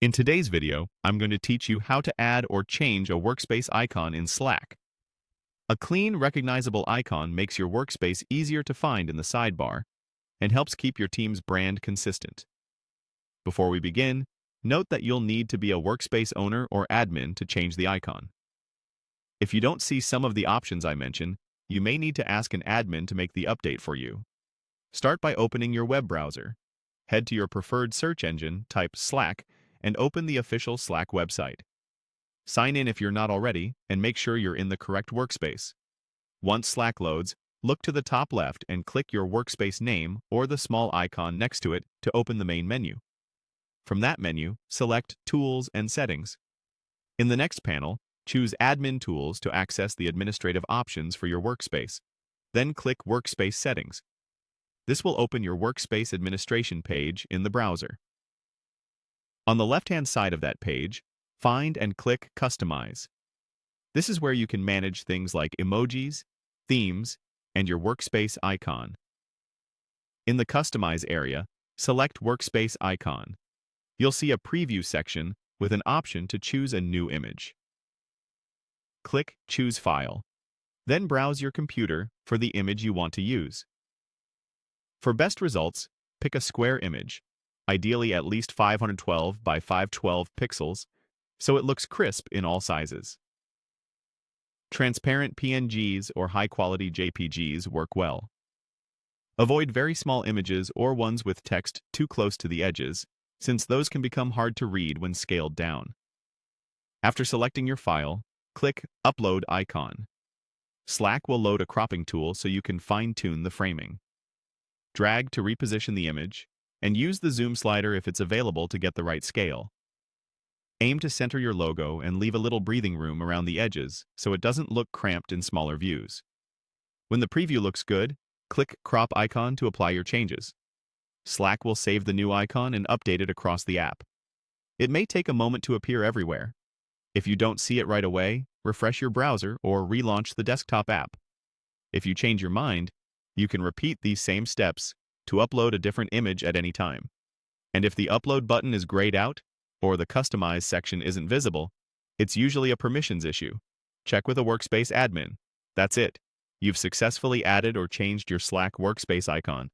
In today's video, I'm going to teach you how to add or change a workspace icon in Slack. A clean, recognizable icon makes your workspace easier to find in the sidebar and helps keep your team's brand consistent. Before we begin, note that you'll need to be a workspace owner or admin to change the icon. If you don't see some of the options I mentioned, you may need to ask an admin to make the update for you. Start by opening your web browser. Head to your preferred search engine, type Slack, and open the official Slack website. Sign in if you're not already, and make sure you're in the correct workspace. Once Slack loads, look to the top left and click your workspace name or the small icon next to it to open the main menu. From that menu, select Tools and Settings. In the next panel, choose Admin Tools to access the administrative options for your workspace. Then click Workspace Settings. This will open your workspace administration page in the browser. On the left-hand side of that page, find and click Customize. This is where you can manage things like emojis, themes, and your workspace icon. In the Customize area, select Workspace Icon. You'll see a preview section with an option to choose a new image. Click Choose File. Then browse your computer for the image you want to use. For best results, pick a square image, ideally at least 512 by 512 pixels, so it looks crisp in all sizes. Transparent PNGs or high-quality JPGs work well. Avoid very small images or ones with text too close to the edges, since those can become hard to read when scaled down. After selecting your file, click Upload icon. Slack will load a cropping tool so you can fine-tune the framing. Drag to reposition the image, and use the zoom slider if it's available to get the right scale. Aim to center your logo and leave a little breathing room around the edges so it doesn't look cramped in smaller views. When the preview looks good, click Crop icon to apply your changes. Slack will save the new icon and update it across the app. It may take a moment to appear everywhere. If you don't see it right away, refresh your browser or relaunch the desktop app. If you change your mind, you can repeat these same steps to upload a different image at any time. And if the upload button is grayed out or the Customize section isn't visible, it's usually a permissions issue. Check with a workspace admin. That's it. You've successfully added or changed your Slack workspace icon.